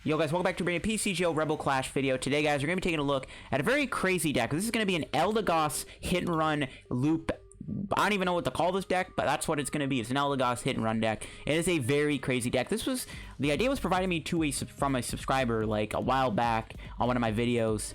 Yo guys, welcome back to a PTCGO Rebel Clash video. Today guys, we're going to be taking a look at a very crazy deck. This is going to be an Eldegoss hit and run loop. I don't even know what to call this deck, but that's what it's going to be. It's an Eldegoss hit and run deck. It is a very crazy deck. The idea was provided me from a subscriber like a while back on one of my videos.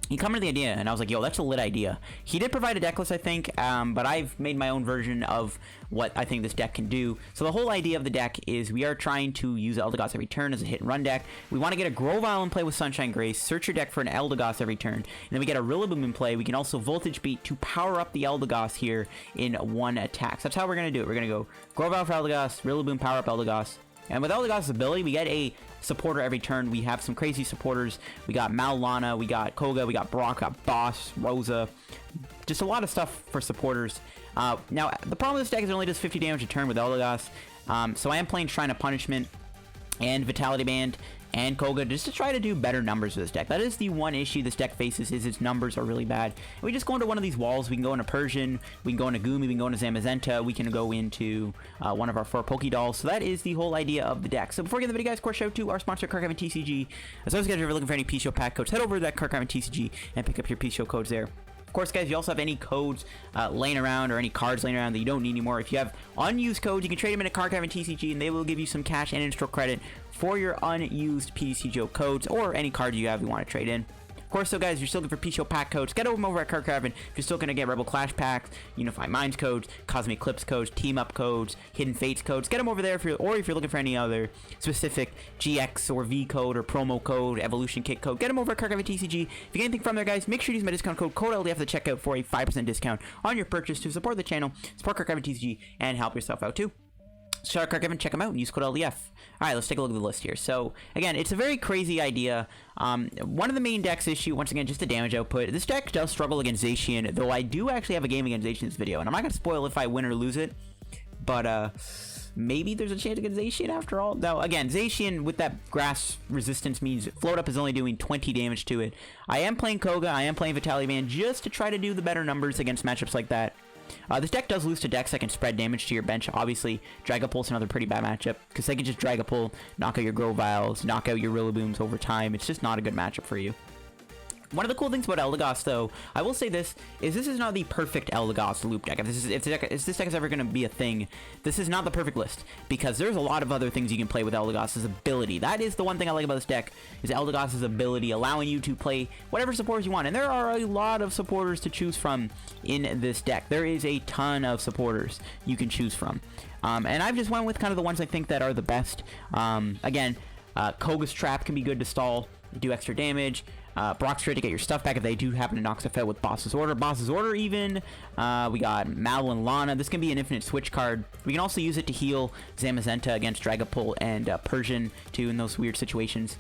He commented the idea, and I was like, yo, that's a lit idea. He did provide a deck list, I think, but I've made my own version of what I think this deck can do. So the whole idea of the deck is we are trying to use Eldegoss every turn as a hit-and-run deck. We want to get a Grovyle in play with Sunshine Grace, search your deck for an Eldegoss every turn, and then we get a Rillaboom in play. We can also Voltage Beat to power up the Eldegoss here in one attack. So that's how we're going to do it. We're going to go Grovyle for Eldegoss, Rillaboom, power up Eldegoss. And with Eldegoss' ability, we get a supporter every turn. We have some crazy supporters. We got Mallow Lana, we got Koga, we got Brock, got Boss, Rosa. Just a lot of stuff for supporters. Now, the problem with this deck is it only does 50 damage a turn with Eldegoss. So I am playing Shrine of Punishment and Vitality Band and Koga just to try to do better numbers with this deck. That is the one issue this deck faces, is its numbers are really bad. And we just go into one of these walls. We can go into Persian, we can go into Goomy, we can go into Zamazenta, we can go into one of our 4 Poké Dolls. So that is the whole idea of the deck. So before we get the video, guys, of course, shout out to our sponsor, Card TCG. As always, guys, if you're looking for any PTCGO pack codes, head over to that Card TCG and pick up your PTCGO codes there. Of course, guys, you also have any codes laying around or any cards laying around that you don't need anymore. If you have unused codes, you can trade them in a Card TCG, and they will give you some cash and in-store credit for your unused PTCGO codes or any cards you have you want to trade in. Of course, so guys, if you're still looking for PTCGO pack codes, get them over at Card If you're still going to get Rebel Clash packs, Unify Minds codes, Cosmic Eclipse codes, Team Up codes, Hidden Fates codes, get them over there. If you're looking for any other specific GX or V code or promo code, Evolution Kit code, get them over at Card TCG. If you get anything from there, guys, make sure you use my discount code LDF at the checkout for a 5% discount on your purchase to support the channel, support Card TCG, and help yourself out too. Shout out Card check them out and use code LDF. Alright, let's take a look at the list here. So, again, it's a very crazy idea. One of the main deck's issue, once again, just the damage output. This deck does struggle against Zacian, though I do actually have a game against Zacian in this video, and I'm not going to spoil if I win or lose it, but, maybe there's a chance against Zacian after all. Now, again, Zacian with that grass resistance means Float Up is only doing 20 damage to it. I am playing Koga, I am playing Vitality Band just to try to do the better numbers against matchups like that. This deck does lose to decks that can spread damage to your bench. Obviously, Dragapult's another pretty bad matchup because they can just Dragapult, knock out your Grovyles, knock out your Rillabooms over time. It's just not a good matchup for you. One of the cool things about Eldegoss, though, I will say this is not the perfect Eldegoss loop deck. If this deck is ever going to be a thing, this is not the perfect list, because there's a lot of other things you can play with Eldegoss' ability. That is the one thing I like about this deck, is Eldegoss' ability, allowing you to play whatever supporters you want. And there are a lot of supporters to choose from in this deck. There is a ton of supporters you can choose from. And I've just went with kind of the ones I think that are the best. Again, Koga's Trap can be good to stall, do extra damage. Brock's Trade to get your stuff back if they do happen to knock stuff out with Boss's Order even. We got Mallow and Lana. This can be an infinite switch card. We can also use it to heal Zamazenta against Dragapult and Persian too in those weird situations.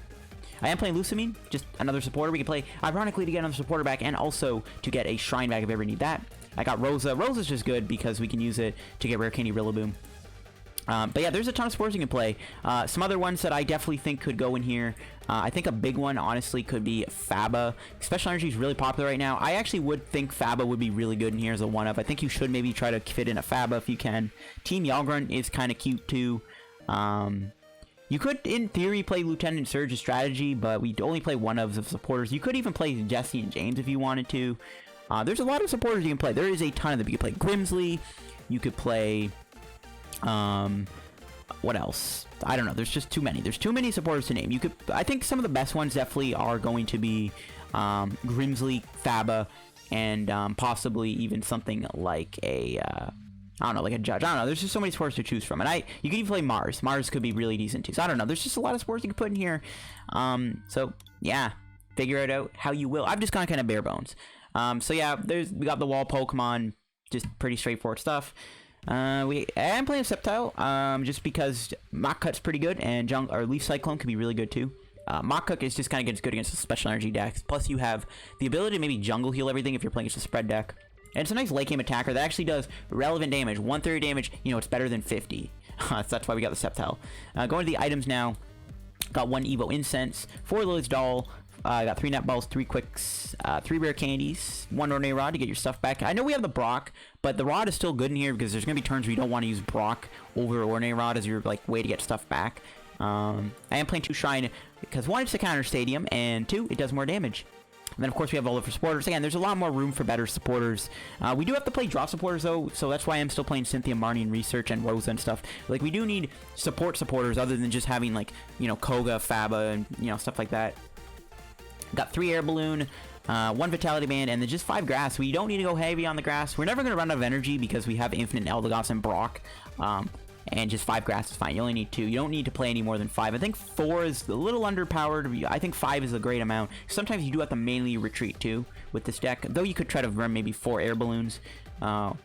I am playing Lusamine, just another supporter we can play, ironically, to get another supporter back and also to get a Shrine back if we ever need that. I got Rosa. Rosa's just good because we can use it to get Rare Candy Rillaboom. But yeah, there's a ton of supporters you can play. Some other ones that I definitely think could go in here. I think a big one, honestly, could be Faba. Special Energy is really popular right now. I actually would think Faba would be really good in here as a one-of. I think you should maybe try to fit in a Faba if you can. Team Yalgrunt is kind of cute, too. You could, in theory, play Lieutenant Surge as strategy, but we only play one-ofs of supporters. You could even play Jesse and James if you wanted to. There's a lot of supporters you can play. There is a ton of them. You could play Grimsley. You could play... what else? I don't know. There's just too many. There's too many supporters to name. I think some of the best ones definitely are going to be Grimsley, Faba, and possibly even something like a I don't know, like a Judge. I don't know. There's just so many supporters to choose from, and you could even play Mars. Mars could be really decent too. So I don't know. There's just a lot of supporters you can put in here. So yeah, figure it out how you will. I've just gone kind of bare bones. So yeah, we got the wall Pokemon, just pretty straightforward stuff. I am playing Sceptile, just because Mach Cut's pretty good, and Leaf Cyclone can be really good too. Mach Cut is just kind of good against the special energy decks. Plus, you have the ability to maybe jungle heal everything if you're playing against a spread deck. And it's a nice late game attacker that actually does relevant damage. 130 damage, it's better than 50. So that's why we got the Sceptile. Going to the items now. Got 1 Evo Incense, 4 Lillie's Doll, I got 3 Net Balls, 3 Quicks, 3 Rare Candies, 1 Ordinary Rod to get your stuff back. I know we have the Brock, but the Rod is still good in here because there's going to be turns where you don't want to use Brock over Ordinary Rod as your way to get stuff back. I am playing 2 Shrine because 1, it's a counter stadium, and 2, it does more damage. And then, of course, we have all the supporters. Again, there's a lot more room for better supporters. We do have to play draw supporters, though, so that's why I'm still playing Cynthia, Marnie, and Research, and Rosa and stuff. Like, we do need supporters other than just having, like, you know, Koga, Faba, and, you know, stuff like that. Got 3 Air Balloon, 1 Vitality Band, and then just 5 Grass. We don't need to go heavy on the Grass. We're never going to run out of energy because we have Infinite Eldegoss and Brock. And just 5 Grass is fine. You only need 2. You don't need to play any more than 5. I think 4 is a little underpowered. I think 5 is a great amount. Sometimes you do have to mainly retreat too with this deck, though you could try to run maybe 4 Air Balloons. But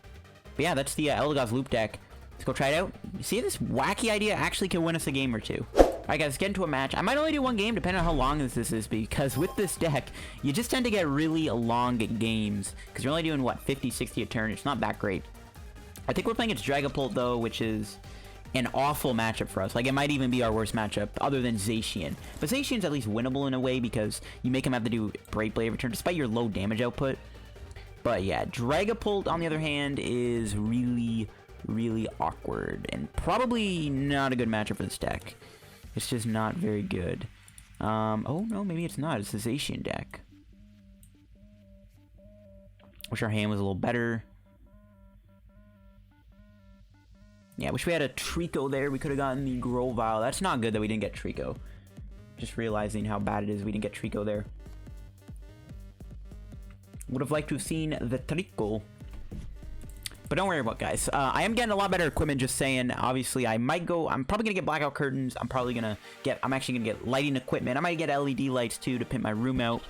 yeah, that's the Eldegoss Loop deck. Let's go try it out. See, this wacky idea actually can win us a game or 2. Alright guys, let's get into a match. I might only do 1 game depending on how long this is, because with this deck, you just tend to get really long games. Because you're only doing, what, 50, 60 a turn. It's not that great. I think we're playing against Dragapult, though, which is an awful matchup for us. Like, it might even be our worst matchup, other than Zacian. But Zacian's at least winnable in a way, because you make him have to do Brave Blade every turn, despite your low damage output. But yeah, Dragapult, on the other hand, is really, really awkward, and probably not a good matchup for this deck. It's just not very good. Oh, no, maybe it's not. It's the Zacian deck. Wish our hand was a little better. Yeah, wish we had a Treecko there. We could have gotten the Grovyle. That's not good that we didn't get Treecko. Just realizing how bad it is we didn't get Treecko there. Would have liked to have seen the Treecko. But don't worry about it, guys. I am getting a lot better equipment, just saying. Obviously, I'm probably going to get blackout curtains. I'm actually going to get lighting equipment. I might get LED lights, too, to pimp my room out.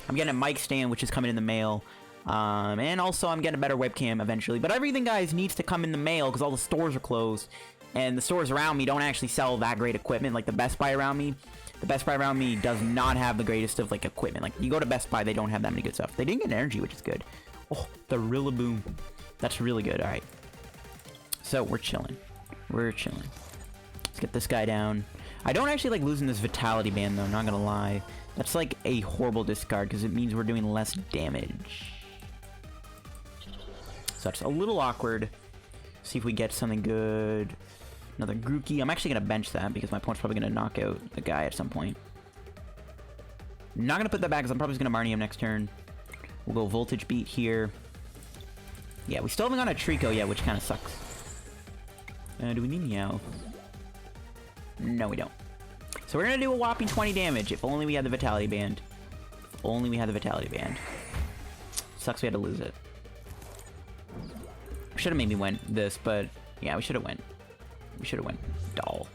I'm getting a mic stand, which is coming in the mail. And also I'm getting a better webcam eventually. But everything, guys, needs to come in the mail because all the stores are closed. And the stores around me don't actually sell that great equipment. Like the Best Buy around me. The Best Buy around me does not have the greatest of, like, equipment. Like, you go to Best Buy, they don't have that many good stuff. They didn't get energy, which is good. Oh, the Rillaboom. That's really good. Alright. So, we're chilling. We're chilling. Let's get this guy down. I don't actually like losing this Vitality Band, though. Not gonna lie. That's, like, a horrible discard because it means we're doing less damage. So that's a little awkward. See if we get something good. Another Grookey. I'm actually going to bench that because my opponent's probably going to knock out the guy at some point. I'm not going to put that back because I'm probably just going to Marnie him next turn. We'll go Voltage Beat here. Yeah, we still haven't got a Treecko yet, which kind of sucks. Do we need Meowth? No, we don't. So we're going to do a whopping 20 damage. If only we had the Vitality Band. If only we had the Vitality Band. Sucks we had to lose it. Should have maybe went this, but yeah, we should have went. We should have went Doll.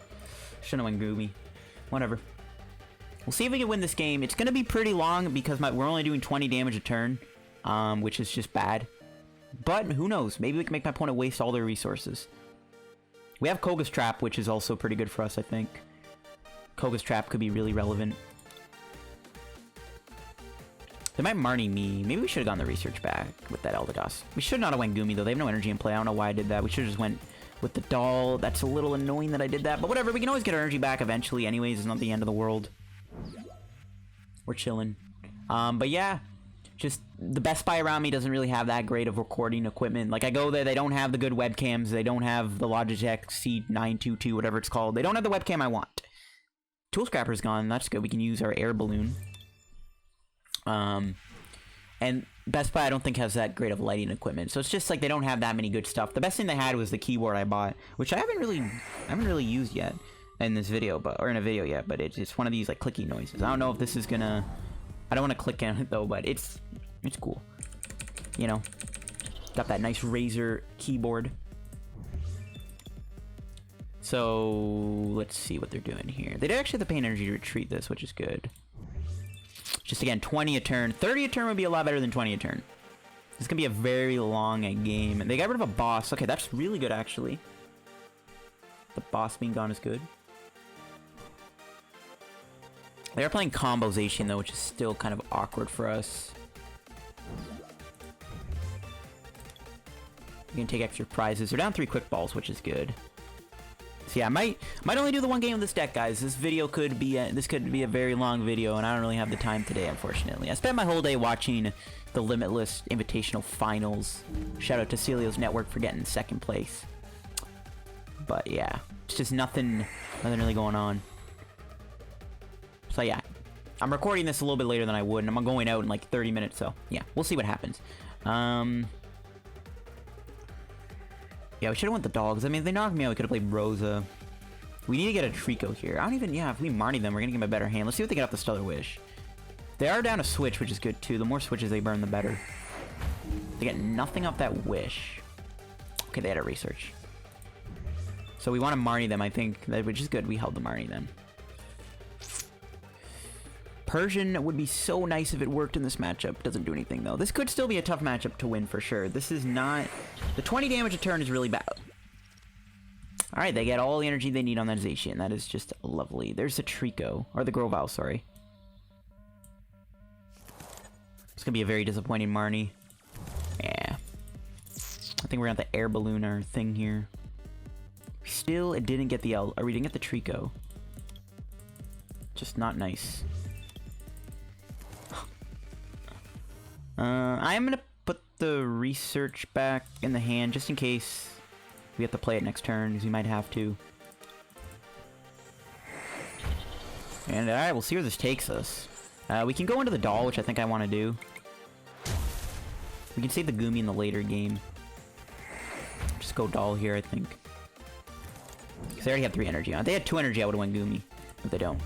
Should have went Goomy. Whatever. We'll see if we can win this game. It's going to be pretty long because we're only doing 20 damage a turn, which is just bad. But who knows? Maybe we can make my opponent waste all their resources. We have Koga's Trap, which is also pretty good for us, I think. Koga's Trap could be really relevant. They might Marnie me. Maybe we should have gotten the research back with that Eldegoss. We should not have went Goomy, though. They have no energy in play. I don't know why I did that. We should have just went with the doll. That's a little annoying that I did that. But whatever. We can always get our energy back eventually anyways. It's not the end of the world. We're chilling. But yeah. Just the Best Buy around me doesn't really have that great of recording equipment. Like, I go there. They don't have the good webcams. They don't have the Logitech C922, whatever it's called. They don't have the webcam I want. Tool Scrapper's gone. That's good. We can use our air balloon. And Best Buy I don't think has that great of lighting equipment, so it's just like they don't have that many good stuff. The best thing they had was the keyboard I bought, which I haven't really used yet in this video, or in a video yet, but it's one of these like clicky noises. I don't know if this is gonna, I don't want to click on it though, but it's cool, you know. Got that nice Razer keyboard. So let's see what they're doing here. They did actually have to pay energy to retreat this, which is good. Just again, 20 a turn. 30 a turn would be a lot better than 20 a turn. This is going to be a very long game. And they got rid of a boss. Okay, that's really good, actually. The boss being gone is good. They are playing combo Zacian, though, which is still kind of awkward for us. You can take extra prizes. They're down 3 quick balls, which is good. So yeah, I might only do the 1 game of this deck, guys. This video could be a very long video, and I don't really have the time today, unfortunately. I spent my whole day watching the Limitless Invitational Finals. Shout out to Celio's Network for getting 2nd place. But yeah, it's just nothing really going on. So yeah, I'm recording this a little bit later than I would, and I'm going out in like 30 minutes, so yeah, we'll see what happens. Yeah, we should have went the dogs. I mean, if they knocked me out, we could have played Rosa. We need to get a Treecko here. I don't even, yeah, if we Marnie them, we're going to give them a better hand. Let's see what they get off the Stellar Wish. They are down a switch, which is good too. The more switches they burn, the better. They get nothing off that Wish. Okay, they had a research. So we want to Marnie them, I think, which is good. We held the Marnie then. Persian would be so nice if it worked in this matchup. Doesn't do anything, though. This could still be a tough matchup to win for sure. This is not... The 20 damage a turn is really bad. Alright, they get all the energy they need on that Zacian. That is just lovely. There's the Treecko. Or the Grovyle, sorry. It's going to be a very disappointing Marnie. Yeah. I think we're going to have the air balloon our thing here. Still, it didn't get the we didn't get the Treecko. Just not nice. I'm gonna put the research back in the hand just in case we have to play it next turn, because we might have to. And alright, we'll see where this takes us. We can go into the doll, which I think I want to do. We can save the Goomy in the later game. Just go doll here, I think. Because they already have 3 energy on it. If they had 2 energy, I would have won Goomy. But they don't.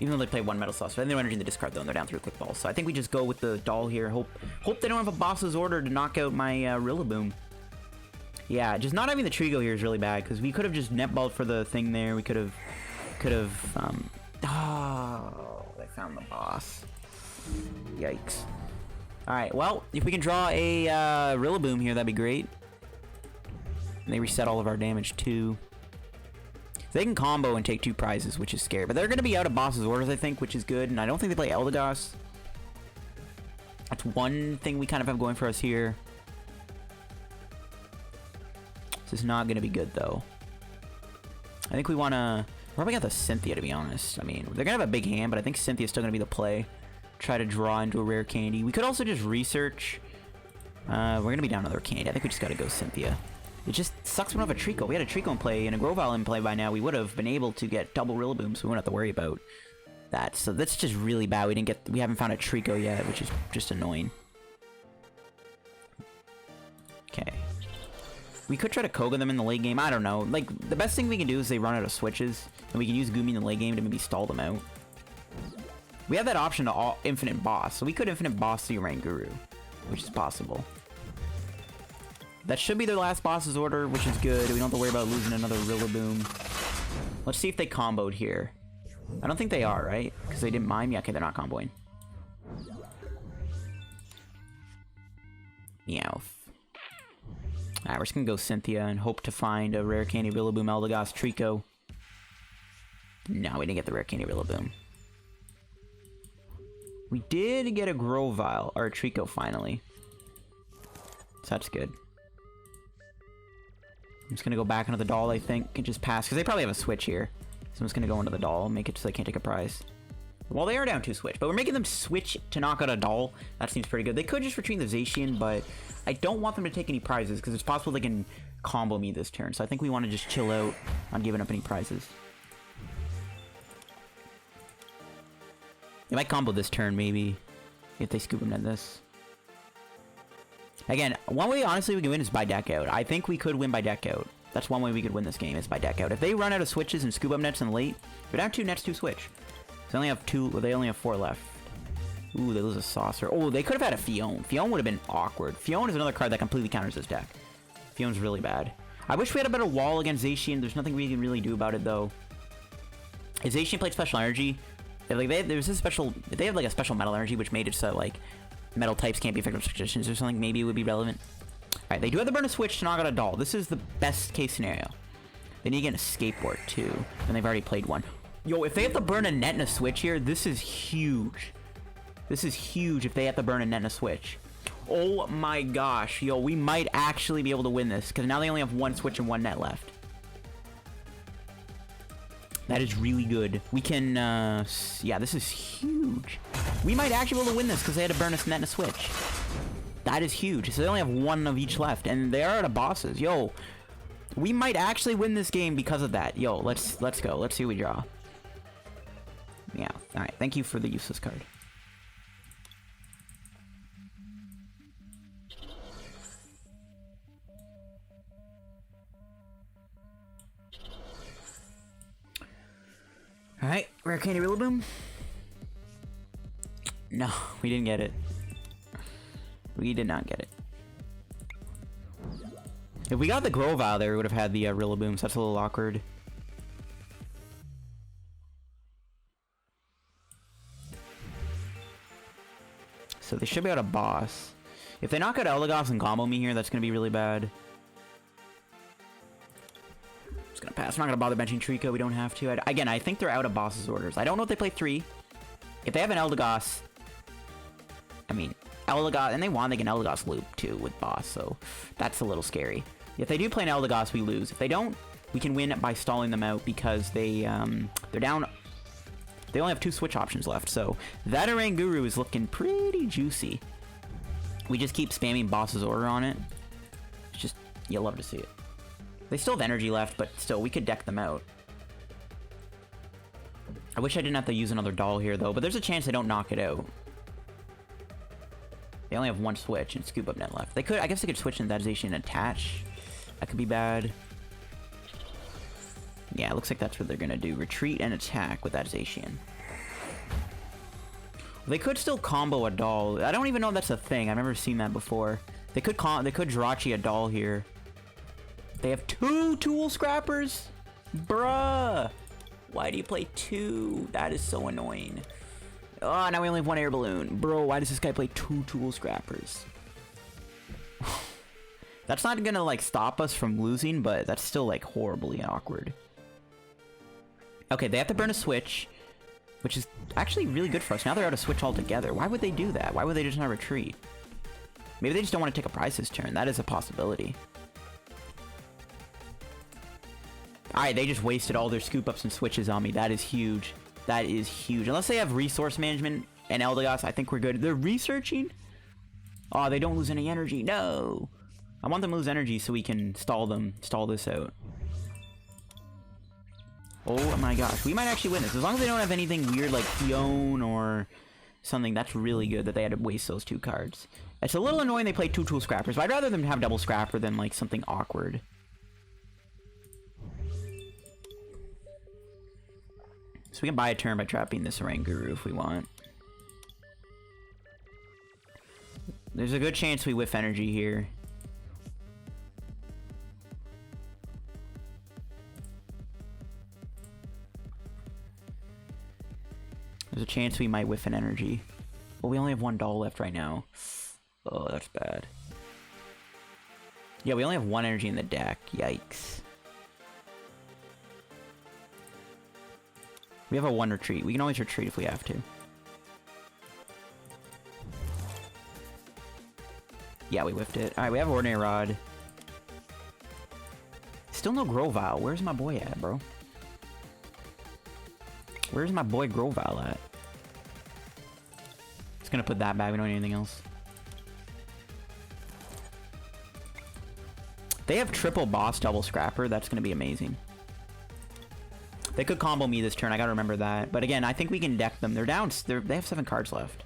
Even though they play 1 Metal Sauce. So they have no energy in the discard, though, and they're down 3 quick balls. So I think we just go with the doll here. Hope they don't have a boss's order to knock out my Rillaboom. Yeah, just not having the Treecko here is really bad, because we could have just netballed for the thing there. We could have, oh, they found the boss. Yikes. Alright, well, if we can draw a Rillaboom here, that'd be great. And they reset all of our damage, too. They can combo and take 2 prizes, which is scary. But they're going to be out of boss's orders, I think, which is good. And I don't think they play Eldegoss. That's one thing we kind of have going for us here. This is not going to be good, though. I think we want to... We're probably got the Cynthia, to be honest. I mean, they're going to have a big hand, but I think Cynthia's still going to be the play. Try to draw into a rare candy. We could also just research. We're going to be down another candy. I think we just got to go Cynthia. It just sucks we don't have a Treecko. We had a Treecko in play and a Grovyle in play by now. We would have been able to get double Rillaboom, so we wouldn't have to worry about that. So that's just really bad. We haven't found a Treecko yet, which is just annoying. Okay. We could try to Koga them in the late game. I don't know. Like, the best thing we can do is they run out of switches, and we can use Goomy in the late game to maybe stall them out. We have that option to infinite boss, so we could infinite boss the Oranguru, which is possible. That should be their last boss's order, which is good. We don't have to worry about losing another Rillaboom. Let's see if they comboed here. I don't think they are, right? Because they didn't mime. Yeah, okay, they're not comboing. Meowth. Alright, we're just gonna go Cynthia and hope to find a Rare Candy Rillaboom Eldegoss Treecko. No, we didn't get the Rare Candy Rillaboom. We did get a Grovyle, or a Treecko finally. So that's good. I'm just gonna go back into the doll, I think, and just pass, because they probably have a switch here. So I'm just gonna go into the doll, make it so they can't take a prize. Well, they are down 2 switch, but we're making them switch to knock out a doll. That seems pretty good. They could just retreat the Zacian, but I don't want them to take any prizes, because it's possible they can combo me this turn. So I think we want to just chill out on giving up any prizes. They might combo this turn, maybe, if they scoop them at this. Again, one way, honestly, we can win is by deck out. I think we could win by deck out. That's one way we could win this game, is by deck out. If they run out of switches and scoop up nets in the late, we're down 2 nets, 2 switch. So they only have 4 left. Ooh, they lose a Saucer. Oh, they could have had a Fion. Fion would have been awkward. Fion is another card that completely counters this deck. Fion's really bad. I wish we had a better wall against Zacian. There's nothing we can really do about it, though. If Zacian played Special Energy, they have like a special Metal Energy, which made it so, like, metal types can't be effective substitutions or something, maybe it would be relevant. Alright, they do have to burn a switch to knock out a doll. This is the best case scenario. They need to get a skateboard too, and they've already played one. Yo, if they have to burn a net and a switch here, this is huge. This is huge if they have to burn a net and a switch. Oh my gosh, yo, we might actually be able to win this, because now they only have 1 switch and 1 net left. That is really good. We can, yeah, this is huge. We might actually be able to win this because they had to burn a net and a switch. That is huge. So they only have 1 of each left, and they are out of bosses. Yo, we might actually win this game because of that. Yo, let's go. Let's see what we draw. Yeah. Alright, thank you for the useless card. Alright, Rare Candy Rillaboom. No, we didn't get it. We did not get it. If we got the Grovyle there, we would have had the Rillaboom, so that's a little awkward. So they should be out of boss. If they knock out Eldegoss and combo me here, that's going to be really bad. I'm just going to pass. I'm not going to bother benching Treecko. We don't have to. Again, I think they're out of boss's orders. I don't know if they play 3. If they have an Eldegoss, I mean, Eldegoss, and they want, they can Eldegoss loop too with boss, so that's a little scary. If they do play an Eldegoss, we lose. If they don't, we can win by stalling them out because they're down. They only have 2 switch options left, so that Oranguru is looking pretty juicy. We just keep spamming boss's order on it. It's just, you'll love to see it. They still have energy left, but still, we could deck them out. I wish I didn't have to use another doll here, though, but there's a chance they don't knock it out. They only have 1 switch and scoop up net left. They could, I guess they could switch into that Zacian and attach. That could be bad. Yeah, it looks like that's what they're gonna do. Retreat and attack with that Zacian. They could still combo a doll. I don't even know if that's a thing. I've never seen that before. They could Jirachi a doll here. They have 2 tool scrappers? Bruh! Why do you play 2? That is so annoying. Oh, now we only have 1 air balloon. Bro, why does this guy play 2 tool scrappers? That's not gonna, like, stop us from losing, but that's still, like, horribly awkward. Okay, they have to burn a switch, which is actually really good for us. Now they're out of switch altogether. Why would they do that? Why would they just not retreat? Maybe they just don't want to take a prize this turn. That is a possibility. Alright, they just wasted all their scoop ups and switches on me. That is huge. That is huge. Unless they have resource management and Eldegoss, I think we're good. They're researching? Oh, they don't lose any energy. No! I want them to lose energy so we can stall this out. Oh my gosh, we might actually win this. As long as they don't have anything weird like Fion or something, that's really good that they had to waste those 2 cards. It's a little annoying they play 2 tool scrappers, but I'd rather them have double scrapper than like something awkward. So we can buy a turn by trapping this Oranguru if we want. There's a good chance we whiff energy here. There's a chance we might whiff an energy. But we only have 1 doll left right now. Oh, that's bad. Yeah, we only have 1 energy in the deck. Yikes. We have a 1 retreat. We can always retreat if we have to. Yeah, we whiffed it. Alright, we have Ordinary Rod. Still no Grovyle. Where's my boy at, bro? Where's my boy Grovyle at? Just gonna put that back. We don't need anything else. They have triple boss double scrapper. That's gonna be amazing. They could combo me this turn. I gotta remember that. But again, I think we can deck them. They're down. They have 7 cards left.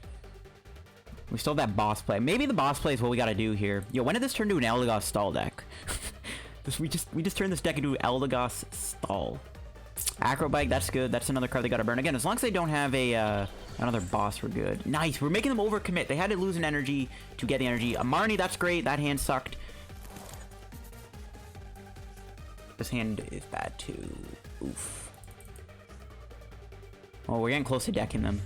We still have that boss play. Maybe the boss play is what we gotta do here. Yo, when did this turn to an Eldegoss stall deck? we just turned this deck into an Eldegoss stall. Acrobike, that's good. That's another card they gotta burn. Again, as long as they don't have a another boss, we're good. Nice. We're making them overcommit. They had to lose an energy to get the energy. Marnie, that's great. That hand sucked. This hand is bad too. Oof. Oh, we're getting close to decking them.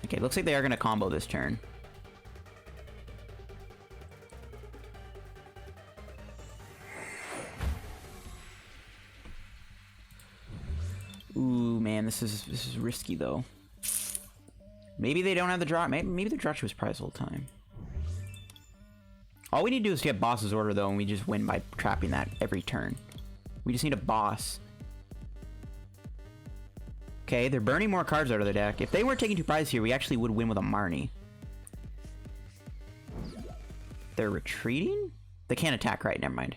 Okay, looks like they are gonna combo this turn. Ooh, man, this is risky though. Maybe they don't have the draw. Maybe the Jirachi was prized the whole time. All we need to do is get boss's order though, and we just win by trapping that every turn. We just need a boss. Okay, they're burning more cards out of the deck. If they weren't taking 2 prizes here, we actually would win with a Marnie. They're retreating? They can't attack, right? Never mind.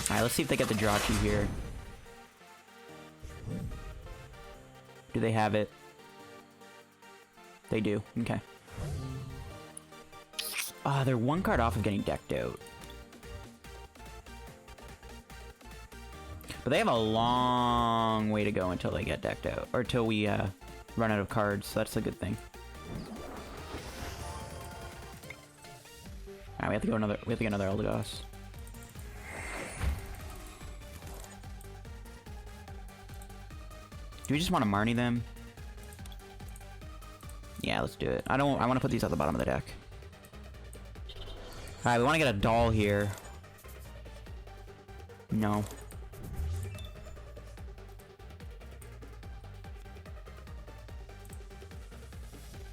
Alright, let's see if they get the Jirachi here. Do they have it? They do. Okay. They're one card off of getting decked out. But they have a long way to go until they get decked out. Or until we run out of cards, so that's a good thing. Alright, we have to go another. We have to get another Eldegoss. Do we just want to Marnie them? Yeah, let's do it. I want to put these at the bottom of the deck. Alright, we want to get a doll here. No.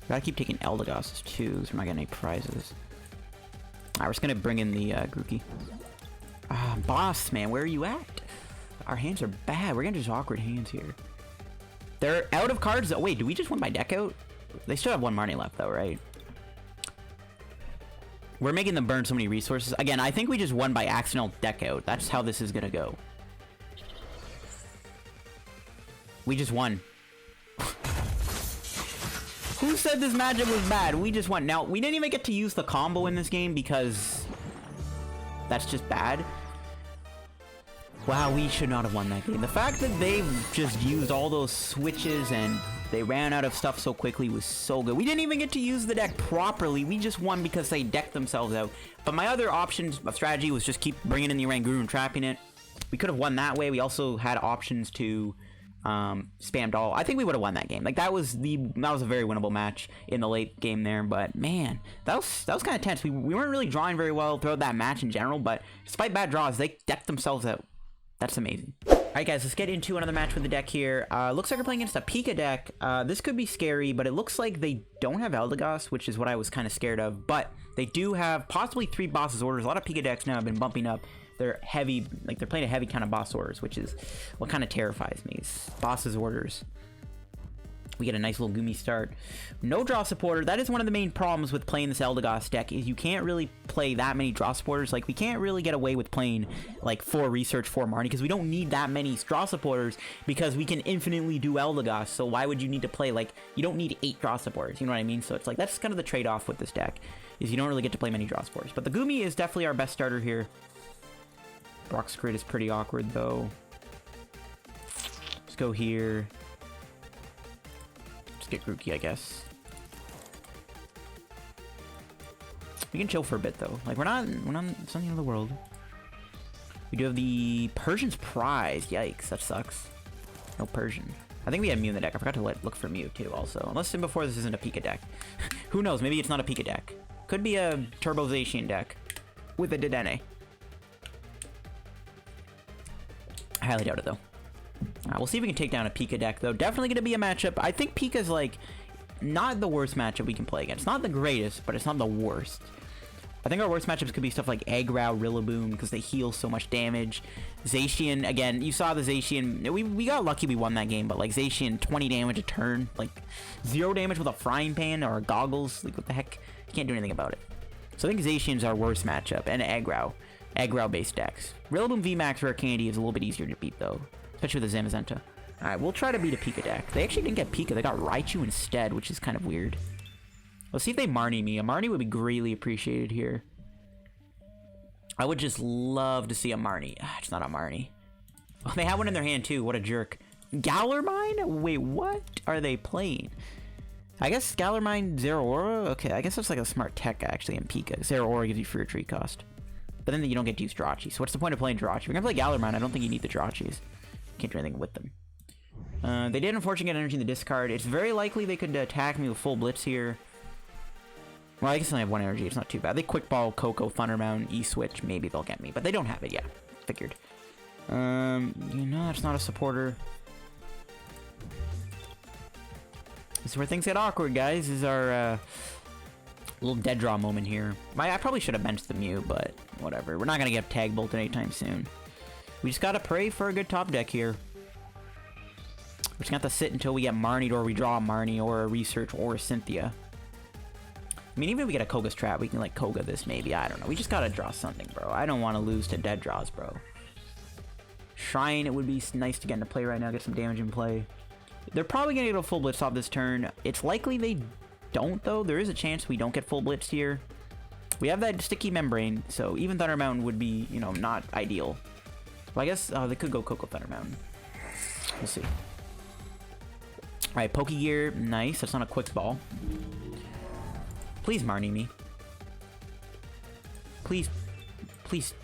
Gotta keep taking Eldegosses too, so we're not getting any prizes. Alright, we're just gonna bring in the Grookey. Boss, man, where are you at? Our hands are bad. We're getting just awkward hands here. They're out of cards. Oh, wait, do we just win by deck out? They still have one Marnie left, though, right? We're making them burn so many resources. Again, I think we just won by accidental deck out. That's how this is gonna go. We just won. Who said this matchup was bad? We just won. Now, we didn't even get to use the combo in this game because that's just bad. Wow, we should not have won that game. The fact that they just used all those switches and they ran out of stuff so quickly was so good. We didn't even get to use the deck properly. We just won because they decked themselves out. But my other options of strategy was just keep bringing in the Oranguru and trapping it. We could have won that way. We also had options to spam doll. I think we would have won that game. Like that was a very winnable match in the late game there. But man, that was kind of tense. We weren't really drawing very well throughout that match in general. But despite bad draws, they decked themselves out. That's amazing. Alright guys, let's get into another match with the deck here. Looks like we're playing against a Pika deck. This could be scary, but it looks like they don't have Eldegoss, which is what I was kind of scared of. But they do have possibly 3 bosses orders. A lot of Pika decks now have been bumping up. They're heavy, like they're playing a heavy kind of boss orders, which is what kind of terrifies me. Is bosses orders. We get a nice little Goomy start. No draw supporter. That is one of the main problems with playing this Eldegoss deck, is you can't really play that many draw supporters. Like, we can't really get away with playing, like, 4 research, 4 Marnie, because we don't need that many draw supporters, because we can infinitely do Eldegoss. So why would you need to play, like, you don't need 8 draw supporters, you know what I mean? So it's like, that's kind of the trade-off with this deck, is you don't really get to play many draw supporters. But the Goomy is definitely our best starter here. Brock's Grid is pretty awkward, though. Let's go here. Get Grookey, I guess. We can chill for a bit though. Like we're not something in the world. We do have the Persian's Prize. Yikes, that sucks. No Persian. I think we had Mew in the deck. I forgot to look for Mew too also. Unless before this isn't a Pika deck. Who knows? Maybe it's not a Pika deck. Could be a Turbo Zacian deck with a Dedenne. I highly doubt it though. We'll see if we can take down a Pika deck, though. Definitely going to be a matchup. I think Pika's, like, not the worst matchup we can play against. Not the greatest, but it's not the worst. I think our worst matchups could be stuff like Aggro, Rillaboom, because they heal so much damage. Zacian, again, you saw the Zacian. We got lucky we won that game, but, like, Zacian, 20 damage a turn. Like, 0 damage with a frying pan or goggles. Like, what the heck? You can't do anything about it. So I think Zacian's our worst matchup, and Aggro-based decks. Rillaboom VMAX Rare Candy is a little bit easier to beat, though. Especially with the Zamazenta. Alright, we'll try to beat a Pika deck. They actually didn't get Pika. They got Raichu instead, which is kind of weird. Let's see if they Marnie me. A Marnie would be greatly appreciated here. I would just love to see a Marnie. It's not a Marnie. Oh, they have one in their hand, too. What a jerk. Galarmine? Wait, what are they playing? I guess Galarmine, Zero Aura? Okay, I guess that's like a smart tech, actually, in Pika. Zero Aura gives you free retreat cost. But then you don't get to use Jirachi. So what's the point of playing Jirachi? If you're going to play Galarmine, I don't think you need the Jirachis. Can't do anything with them. They did unfortunately get energy in the discard. It's very likely they could attack me with full blitz here. Well, I guess I only have 1 energy. It's not too bad. They quick ball, Coco, Thundermound, E-Switch. Maybe they'll get me. But they don't have it yet. Figured. You know, it's not a supporter. This is where things get awkward, guys. This is our little dead draw moment here. I probably should have benched the Mew, but whatever. We're not going to get tag bolted anytime soon. We just gotta pray for a good top deck here. We're just gonna have to sit until we get Marnied, or we draw a Marnie, or a Research, or a Cynthia. I mean, even if we get a Koga's Trap, we can, like, Koga this maybe. I don't know. We just gotta draw something, bro. I don't want to lose to dead draws, bro. Shrine, it would be nice to get into play right now, get some damage in play. They're probably going to get a full blitz off this turn. It's likely they don't, though. There is a chance we don't get full blitz here. We have that sticky membrane, so even Thunder Mountain would be, you know, not ideal. Well, I guess they could go Coco Thunder Mountain. We'll see. Alright, Pokegear. Nice. That's not a quick ball. Please Marnie me. Please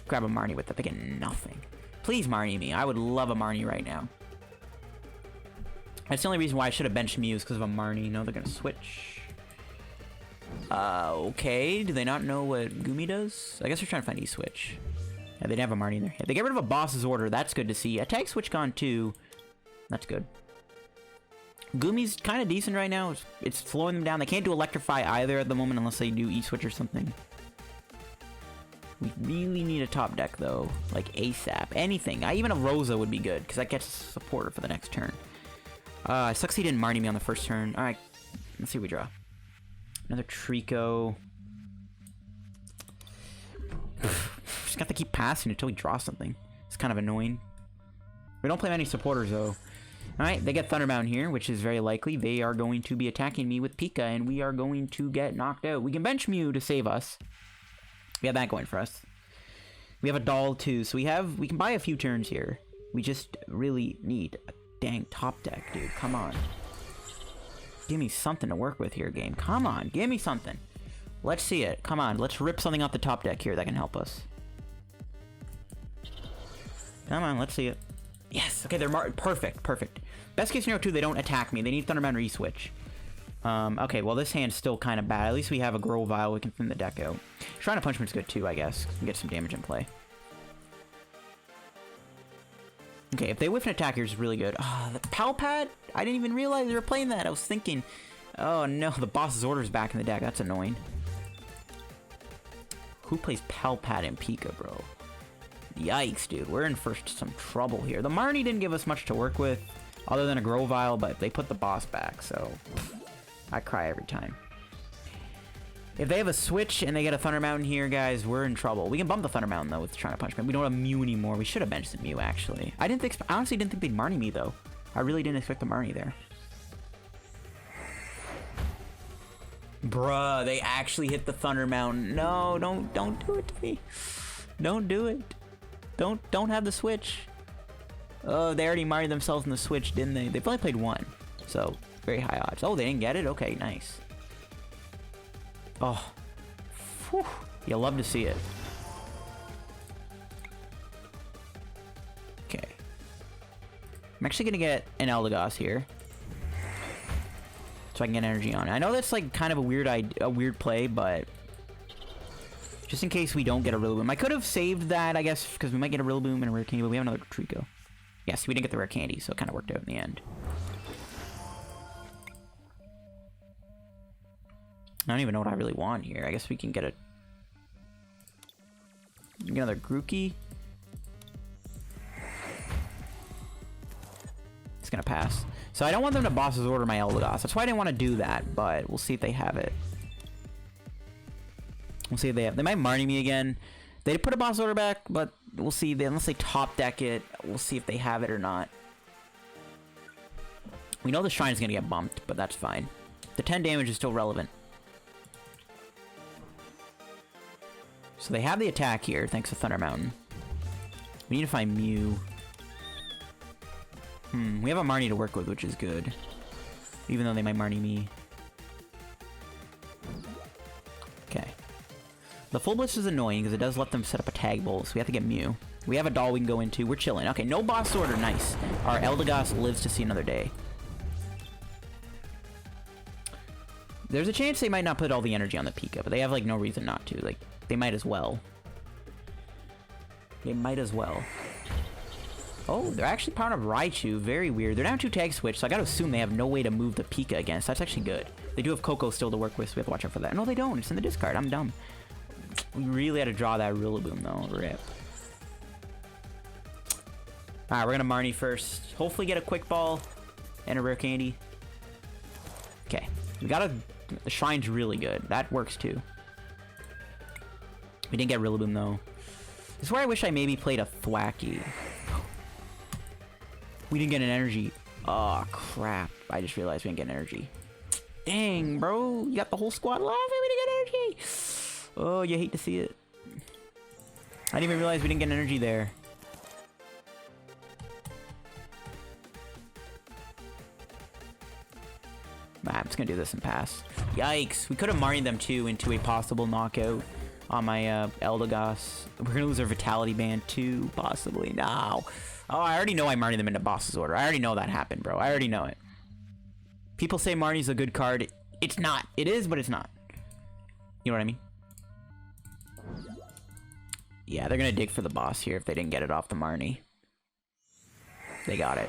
grab a Marnie with the pick and nothing. Please Marnie me. I would love a Marnie right now. That's the only reason why I should have benched Mew is because of a Marnie. No, they're going to switch. Okay. Do they not know what Goomy does? I guess they're trying to find E-Switch. Yeah, they didn't have a Marnie in their head. They get rid of a boss's order. That's good to see. Attack switch gone too. That's good. Goomy's kind of decent right now. It's slowing them down. They can't do Electrify either at the moment unless they do E-Switch or something. We really need a top deck though. Like ASAP. Anything. Even a Rosa would be good because that gets a supporter for the next turn. Sucks he didn't Marnie me on the first turn. Alright. Let's see what we draw. Another Treecko. Just got to keep passing until we draw something. It's kind of annoying. We don't play many supporters though. Alright, they get Thunder Mountain here, which is very likely. They are going to be attacking me with Pika, and we are going to get knocked out. We can bench Mew to save us. We have that going for us. We have a doll too, so we can buy a few turns here. We just really need a dang top deck, dude. Come on. Give me something to work with here, game. Come on, give me something. Let's see it. Come on, let's rip something off the top deck here that can help us. Come on, let's see it. Yes, okay, they're perfect, perfect. Best case scenario too, they don't attack me. They need Thunder Mountain re-switch. Okay, well this hand's still kind of bad. At least we have a Grovyle, we can thin the deck out. Shrine of Punishment's good too, I guess. We can get some damage in play. Okay, if they whiff an attack here, it's really good. Oh, the Pal Pad? I didn't even realize they were playing that. I was thinking, oh no, the boss's order's back in the deck. That's annoying. Who plays Pal Pad in Pika, bro? Yikes, dude. We're in for some trouble here. The Marnie didn't give us much to work with, other than a Grovyle, but they put the boss back, so I cry every time. If they have a switch and they get a Thunder Mountain here, guys, we're in trouble. We can bump the Thunder Mountain, though, with Shrine of Punishment. We don't have Mew anymore. We should have benched the Mew, actually. I honestly didn't think they'd Marnie me, though. I really didn't expect the Marnie there. Bruh, they actually hit the Thunder Mountain. No, don't do it to me. Don't do it. Don't have the switch. Oh, they already Married themselves in the switch, didn't they? They've only played one, so very high odds. Oh, they didn't get it? Okay, nice. Oh, whew. You'll love to see it. Okay. I'm actually gonna get an Eldegoss here, so I can get energy on it. I know that's like kind of a weird play, but just in case we don't get a Rillaboom. I could have saved that, I guess, because we might get a Rillaboom and a Rare Candy, but we have another Treecko. Yes, we didn't get the Rare Candy, so it kind of worked out in the end. I don't even know what I really want here. I guess we can get another Grookey. It's gonna pass. So I don't want them to boss's order my Eldegoss. That's why I didn't want to do that, but we'll see if they have it. We'll see if they have. They might Marnie me again. They put a boss order back, but we'll see. Unless they top deck it, we'll see if they have it or not. We know the shrine is gonna get bumped, but that's fine. The 10 damage is still relevant. So they have the attack here, thanks to Thunder Mountain. We need to find Mew. We have a Marnie to work with, which is good. Even though they might Marnie me. Okay. The full blitz is annoying because it does let them set up a tag bolt, so we have to get Mew. We have a doll we can go into. We're chilling. Okay, no boss order. Nice. Our Eldegoss lives to see another day. There's a chance they might not put all the energy on the Pika, but they have, like, no reason not to. Like, they might as well. They might as well. Oh, they're actually powering up Raichu. Very weird. They're down 2 tag switch, so I gotta assume they have no way to move the Pika against. That's actually good. They do have Coco still to work with, so we have to watch out for that. No, they don't. It's in the discard. I'm dumb. We really had to draw that Rillaboom, though. Rip. Alright, we're gonna Marnie first. Hopefully get a quick ball and a Rare Candy. Okay. We got a... The Shrine's really good. That works, too. We didn't get Rillaboom, though. This is where I wish I maybe played a Thwacky. We didn't get an energy. Oh, crap. I just realized we didn't get energy. Dang, bro. You got the whole squad alive and we didn't get energy. Oh, you hate to see it. I didn't even realize we didn't get energy there. Nah, I'm just gonna do this and pass. Yikes. We could have Marnied them too into a possible knockout on my Eldegoss. We're gonna lose our Vitality Band too, possibly. No. Oh, I already know I Marnied them into boss's order. I already know that happened, bro. I already know it. People say Marnie's a good card. It's not. It is, but it's not. You know what I mean? Yeah, they're gonna dig for the boss here if they didn't get it off the Marnie. They got it.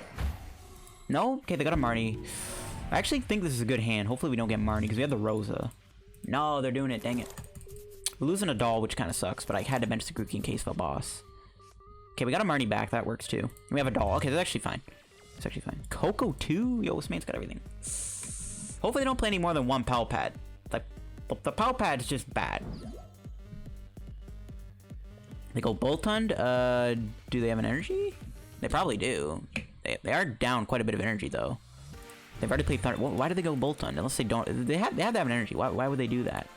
No? Okay, they got a Marnie. I actually think this is a good hand. Hopefully we don't get Marnie because we have the Rosa. No, they're doing it. Dang it. We're losing a doll, which kind of sucks, but I had to bench the Grookey in case of a boss. Okay, we got a Marnie back. That works too. We have a doll. Okay, that's actually fine. It's actually fine. Coco too? Yo, this man's got everything. Hopefully they don't play any more than one Pal Pad. Like, the Pal Pad's just bad. They go Boltund. Do they have an energy? They probably do. They are down quite a bit of energy though. They've already played Thunder. Why do they go Boltund? Unless they don't. They have to have an energy. Why would they do that?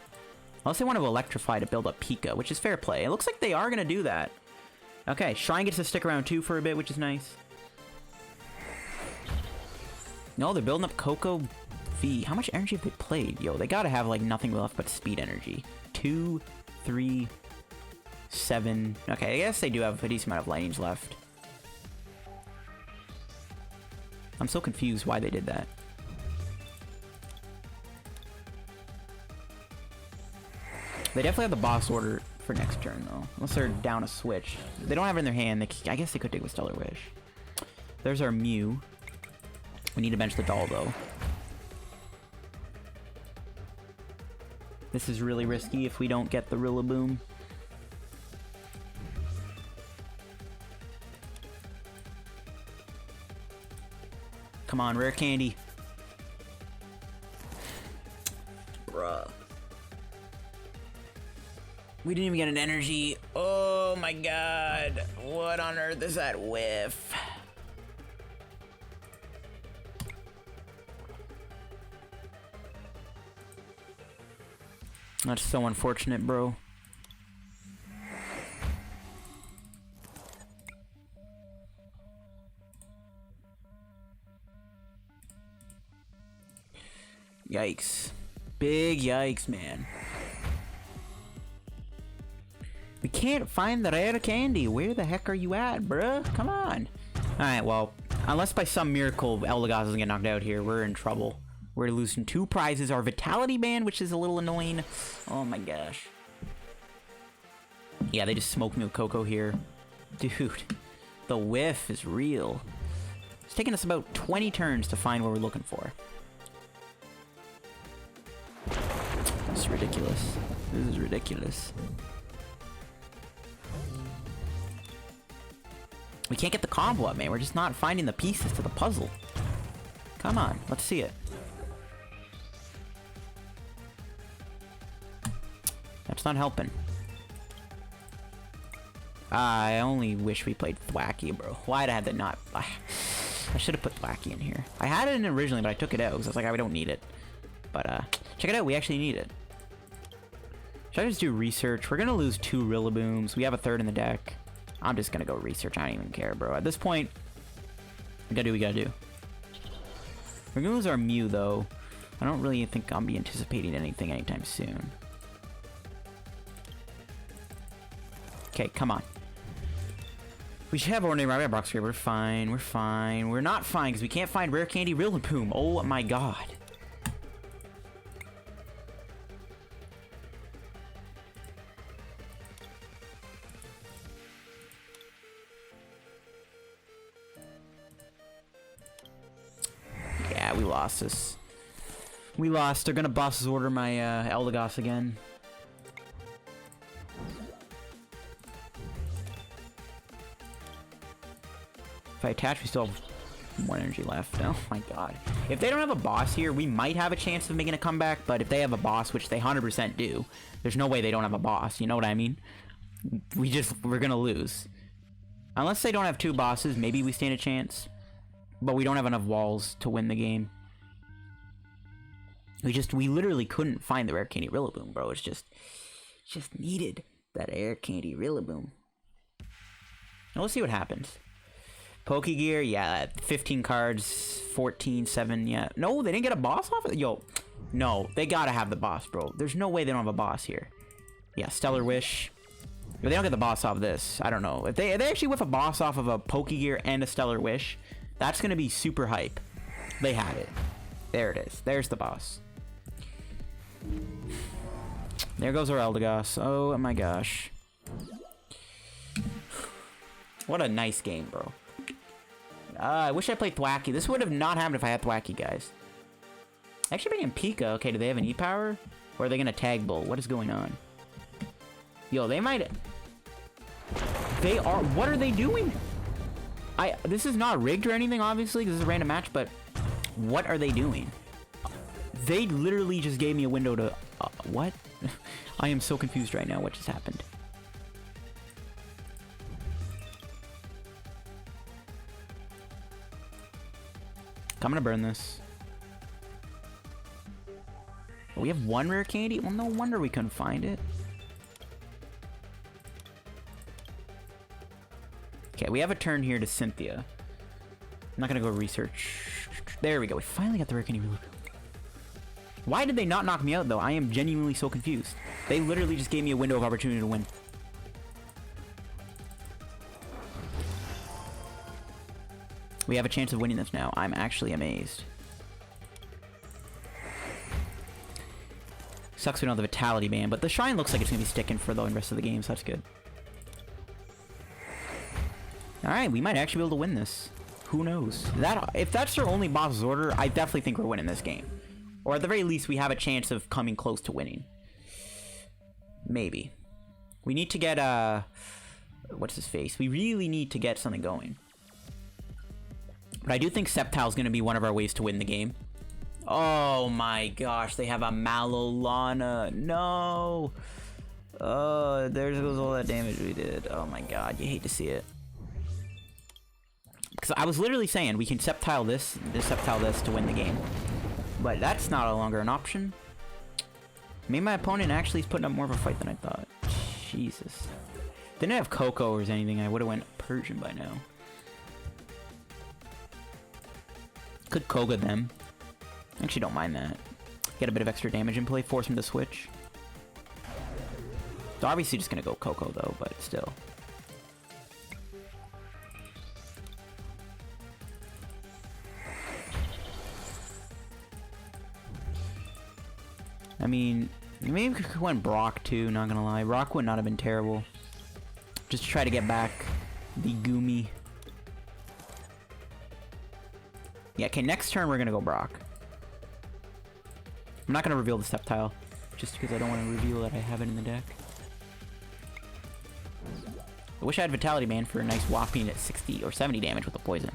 Unless they want to electrify to build up Pika, which is fair play. It looks like they are gonna do that. Okay, Shrine gets to stick around too for a bit, which is nice. No, they're building up Coco V. How much energy have they played? Yo, they gotta have like nothing left but speed energy. 2, 3, 7. Okay, I guess they do have a decent amount of lightnings left. I'm so confused why they did that. They definitely have the boss order for next turn though. Unless they're down a switch. They don't have it in their hand. I guess they could take with Stellar Wish. There's our Mew. We need to bench the doll though. This is really risky if we don't get the Rillaboom. Come on, Rare Candy. Bruh. We didn't even get an energy. Oh my god. What on earth is that whiff? That's so unfortunate, bro. Yikes. Big yikes, man. We can't find the Rare Candy. Where the heck are you at, bruh? Come on. Alright, well, unless by some miracle Eldegoss doesn't get knocked out here, we're in trouble. We're losing 2 prizes. Our Vitality Band, which is a little annoying. Oh my gosh. Yeah, they just smoked me with Coco here. Dude, the whiff is real. It's taking us about 20 turns to find what we're looking for. This is ridiculous. This is ridiculous. We can't get the combo up, man. We're just not finding the pieces to the puzzle. Come on, let's see it. That's not helping. I only wish we played Thwacky, bro. Why'd I have that not... I should have put Thwacky in here. I had it in originally, but I took it out because I was like, we don't need it. But, check it out. We actually need it. Should I just do research? We're going to lose 2 Rillabooms. We have a 3rd in the deck. I'm just going to go research. I don't even care, bro. At this point, we gotta do what we gotta do. We're going to lose our Mew, though. I don't really think I'll be anticipating anything anytime soon. Okay, come on. We should have ordinary Rare Box here. We're fine. We're fine. We're not fine because we can't find Rare Candy Rillaboom. Oh my god. Yeah, we lost this. We lost. They're gonna boss's order my Eldegoss again. If I attach, we still have 1 energy left. Oh my god. If they don't have a boss here, we might have a chance of making a comeback, but if they have a boss, which they 100% do, there's no way they don't have a boss, you know what I mean? We're gonna lose. Unless they don't have 2 bosses, maybe we stand a chance. But we don't have enough walls to win the game. We literally couldn't find the Rare Candy Rillaboom, bro. It's just needed that Rare Candy Rillaboom. Now let's see what happens. Pokegear, yeah, 15 cards, 14, 7, yeah. No, they didn't get a boss off of it? Yo, no, they gotta have the boss, bro. There's no way they don't have a boss here. Yeah, Stellar Wish. If they don't get the boss off of this, I don't know. If they actually whiff a boss off of a Pokegear and a Stellar Wish, that's gonna be super hype. They had it. There it is. There's the boss. There goes our Eldegoss. Oh my gosh. What a nice game, bro. I wish I played Thwacky. This would have not happened if I had Thwacky, guys. Actually, bringing Pika. Okay, do they have an E-Power? Or are they going to Tag Bull? What is going on? Yo, they might... They are... What are they doing? This is not rigged or anything, obviously, because this is a random match, but... What are they doing? They literally just gave me a window to... what? I am so confused right now. What just happened? I'm gonna burn this. We have one rare candy? Well, no wonder we couldn't find it. Okay, we have a turn here to Cynthia. I'm not gonna go research. There we go. We finally got the rare candy. Why did they not knock me out, though? I am genuinely so confused. They literally just gave me a window of opportunity to win. We have a chance of winning this now. I'm actually amazed. Sucks we don't have the Vitality Band, but the Shrine looks like it's going to be sticking for the rest of the game, so that's good. Alright, we might actually be able to win this. Who knows? If that's their only boss's order, I definitely think we're winning this game. Or at the very least, we have a chance of coming close to winning. Maybe. We need to get, what's his face? We really need to get something going. But I do think Sceptile is going to be one of our ways to win the game. Oh my gosh, they have a Mallow Lana. No. There goes all that damage we did. Oh my god, you hate to see it. Because I was literally saying we can Sceptile this to win the game. But that's not no longer an option. Maybe my opponent actually is putting up more of a fight than I thought. Jesus. Didn't have Coco or anything, I would have went Persian by now. Could Koga them. Actually don't mind that. Get a bit of extra damage in play, force him to switch. So obviously just gonna go Coco though, but still. I mean, maybe we could went Brock too, not gonna lie. Brock would not have been terrible. Just to try to get back the Goomy. Yeah, okay, next turn we're gonna go Brock. I'm not gonna reveal the Sceptile, just because I don't want to reveal that I have it in the deck. I wish I had Vitality Band for a nice whopping at 60 or 70 damage with the poison.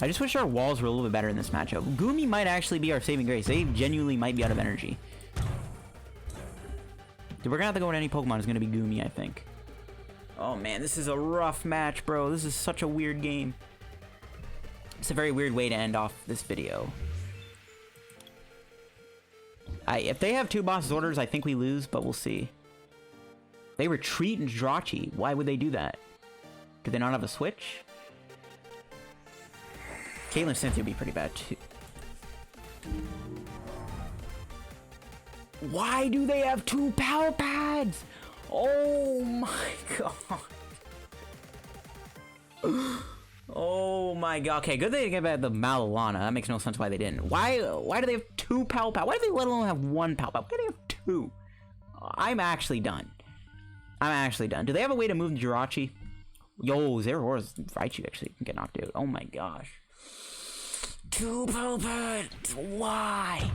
I just wish our walls were a little bit better in this matchup. Goomy might actually be our saving grace. They genuinely might be out of energy. We're gonna have to go with any Pokemon. It's gonna be Goomy, I think. Oh man, this is a rough match, bro. This is such a weird game. It's a very weird way to end off this video. If they have two boss's orders, I think we lose, but we'll see. They retreat and Jirachi. Why would they do that? Do they not have a switch? Caitlyn Cynthia would be pretty bad too. Why do they have two power pads? Oh my god. Oh my god. Okay, good they get back the Mallow Lana. That makes no sense why they didn't. Why do they have two Pal Pal? Why do they let alone have one Pal Pal? Why do they have two? I'm actually done. I'm actually done. Do they have a way to move the Jirachi? Yo, Zerarora's Raichu actually can get knocked out. Oh my gosh. Two Pal Pads. Why?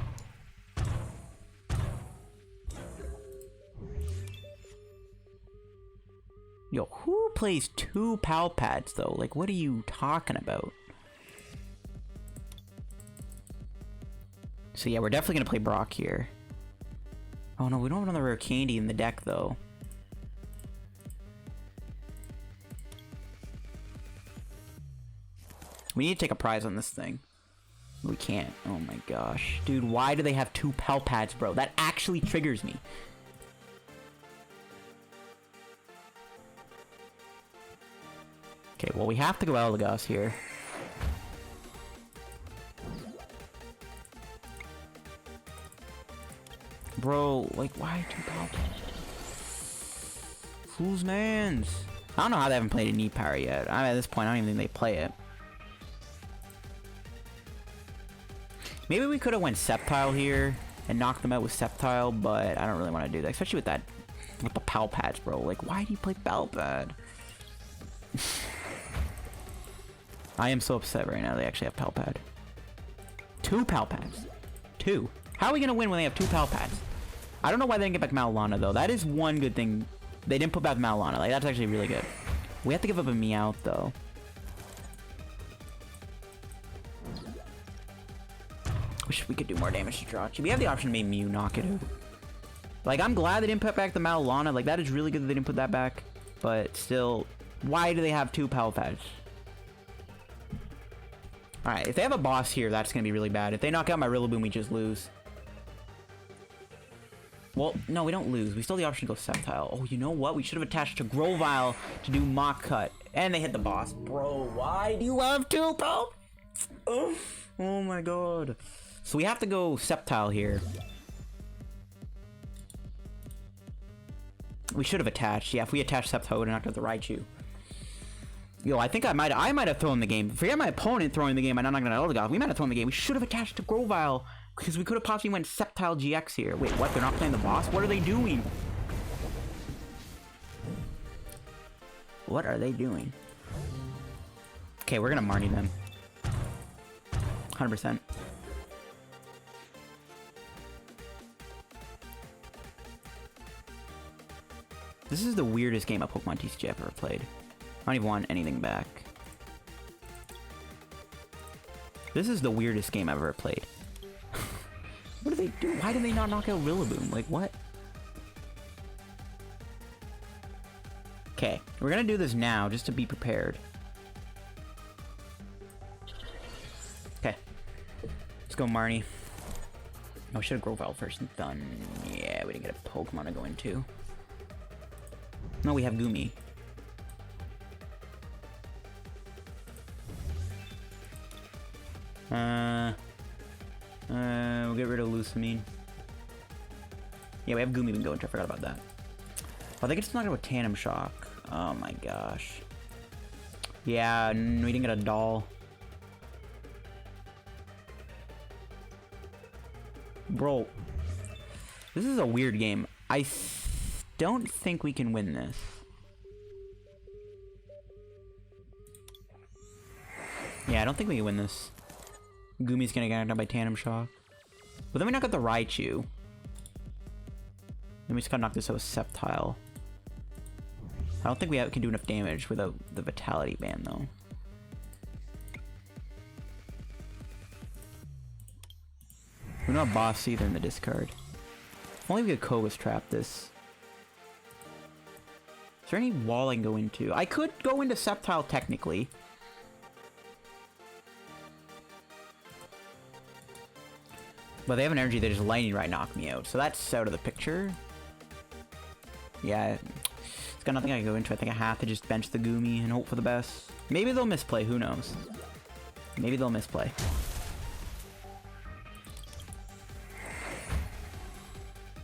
Yo, who plays two Pal Pads though? Like, what are you talking about? So yeah, we're definitely gonna play Brock here. Oh no, we don't have another rare candy in the deck though. We need to take a prize on this thing. We can't. Oh my gosh. Dude, why do they have 2 Palpads, bro? That actually triggers me. Okay, well, we have to go Eldegoss here. Bro, like, why 2 Palpads? Fool's mans. I don't know how they haven't played a knee power yet. At this point, I don't even think they play it. Maybe we could have went Sceptile here and knocked them out with Sceptile, but I don't really want to do that, especially with the Palpads, bro. Like, why do you play Palpad? I am so upset right now they actually have Palpad. 2 Palpads. 2. How are we going to win when they have 2 Palpads? I don't know why they didn't get back Mallow Lana, though. That is one good thing. They didn't put back Mallow Lana. Like, that's actually really good. We have to give up a Meowth, though. Wish we could do more damage to Drochi. We have the option to make Mew knock it out. Like, I'm glad they didn't put back the Mallow Lana. Like, that is really good that they didn't put that back. But still, why do they have 2 Palpads? Alright, if they have a boss here, that's going to be really bad. If they knock out my Rillaboom, we just lose. Well, no, we don't lose. We still have the option to go Sceptile. Oh, you know what? We should have attached to Grovyle to do Mock Cut. And they hit the boss. Bro, why do you have 2 Palpads? Oh my god. So we have to go Sceptile here. We should have attached. Yeah, if we attached Sceptile, we would have knocked out the Raichu. Yo, I think I might have thrown the game. Forget my opponent throwing the game. I'm not gonna Eldegoss. We might have thrown the game. We should have attached to Grovyle because we could have possibly went Sceptile-GX here. Wait, what? They're not playing the boss? What are they doing? What are they doing? Okay, we're gonna Marnie them. 100%. This is the weirdest game of Pokemon TCG I've ever played. I don't even want anything back. This is the weirdest game I've ever played. What do they do? Why do they not knock out Rillaboom? Like, what? Okay, we're gonna do this now just to be prepared. Okay. Let's go Marnie. Oh, we should have Grovyle first and done. Yeah, we didn't get a Pokemon to go into. No, we have Goomy. We'll get rid of Lusamine. Yeah, we have Goomy we can go into. I forgot about that. Oh, they can just knock it with Tandem Shock. Oh my gosh. Yeah, we didn't get a doll. Bro, this is a weird game. I don't think we can win this. Yeah, I don't think we can win this. Goomy's gonna get knocked out by Tandem Shock. But then we knock out the Raichu. Then we just gotta knock this out with Sceptile. I don't think we can do enough damage without the Vitality Band, though. We don't have Boss either in the discard. If only we could Koga's trap this. Is there any wall I can go into? I could go into Sceptile technically. But they have an energy that is lightning right knock me out. So that's out of the picture. Yeah. It's got nothing I can go into. I think I have to just bench the Goomy and hope for the best. Maybe they'll misplay. Who knows? Maybe they'll misplay.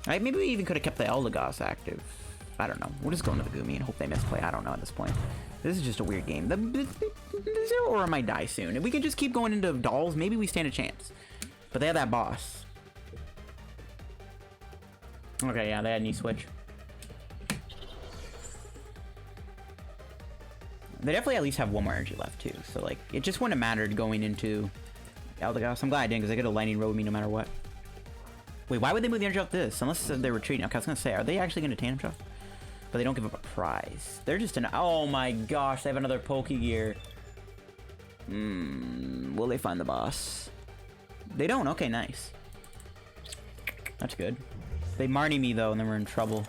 Alright, maybe we even could have kept the Eldegoss active. I don't know. We'll just go into the Goomy and hope they misplay. I don't know at this point. This is just a weird game. Or I might die soon. If we can just keep going into dolls, maybe we stand a chance. But they have that boss. Okay, yeah, they had knee switch. They definitely at least have one more energy left too. So like, it just wouldn't have mattered going into Eldegoss. I'm glad I didn't, because they could have lightning road me no matter what. Wait, why would they move the energy off this? Unless they're retreating. Okay, I was gonna say, are they actually gonna Tandem Shock? But they don't give up a prize. They're just an. Oh my gosh, they have another Pokegear. Will they find the boss? They don't. Okay, nice. That's good. They Marnie me though, and then we're in trouble.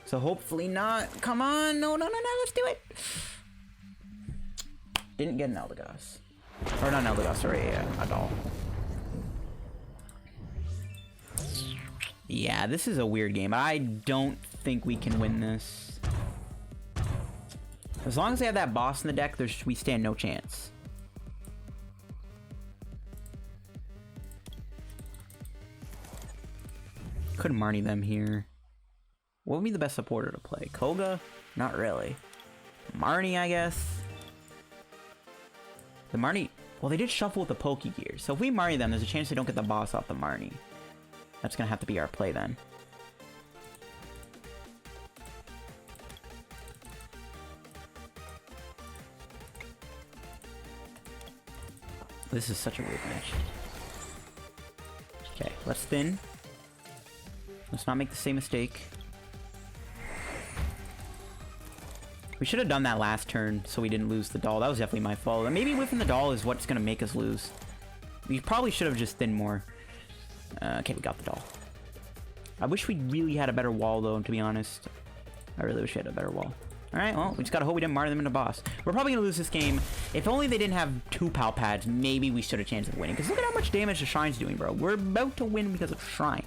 So hopefully not. Come on, no, let's do it. Didn't get an Eldegoss. Or not an Eldegoss, sorry, a doll. Yeah, this is a weird game. I don't think we can win this. As long as they have that boss in the deck, we stand no chance. Could Marnie them here. What would be the best supporter to play? Koga? Not really. Marnie, I guess. The Marnie... Well, they did shuffle with the Pokegear. So if we Marnie them, there's a chance they don't get the boss off the Marnie. That's going to have to be our play then. This is such a weird match. Okay, let's thin. Let's not make the same mistake. We should have done that last turn so we didn't lose the doll. That was definitely my fault. And maybe whiffing the doll is what's going to make us lose. We probably should have just thinned more. Okay, we got the doll. I wish we really had a better wall, though, to be honest. I really wish we had a better wall. Alright, well, we just gotta hope we didn't Marnie them into boss. We're probably gonna lose this game. If only they didn't have 2 Pal Pads, maybe we stood a chance of winning. Because look at how much damage the Shrine's doing, bro. We're about to win because of Shrine.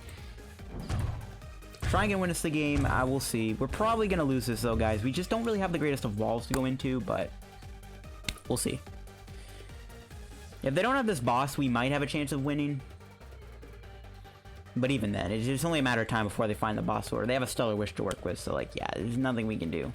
Shrine can win us the game. We'll see. We're probably gonna lose this, though, guys. We just don't really have the greatest of walls to go into, but we'll see. If they don't have this boss, we might have a chance of winning. But even then, it's only a matter of time before they find the boss order. They have a Stellar Wish to work with, so, like, yeah, there's nothing we can do.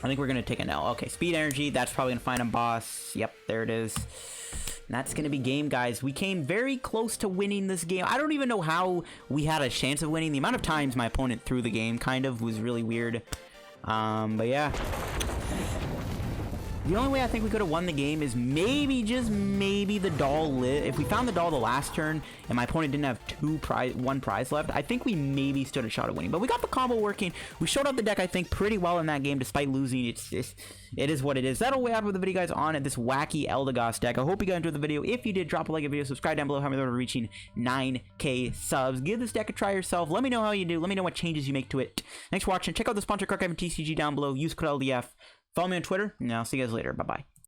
I think we're going to take an L. Okay, Speed Energy. That's probably going to find a boss. Yep, there it is. And that's going to be game, guys. We came very close to winning this game. I don't even know how we had a chance of winning. The amount of times my opponent threw the game kind of was really weird. But yeah. The only way I think we could have won the game is maybe, just maybe, the doll lit. If we found the doll the last turn and my opponent didn't have one prize left, I think we maybe stood a shot at winning. But we got the combo working. We showed up the deck, I think, pretty well in that game despite losing. It is what it is. That'll wrap up the video, guys, on this wacky Eldegoss deck. I hope you guys enjoyed the video. If you did, drop a like on the video, subscribe down below, help me over reaching 9K subs. Give this deck a try yourself. Let me know how you do. Let me know what changes you make to it. Thanks for watching. Check out the sponsor card PTCGO down below. Use code LDF. Follow me on Twitter, and I'll see you guys later. Bye-bye.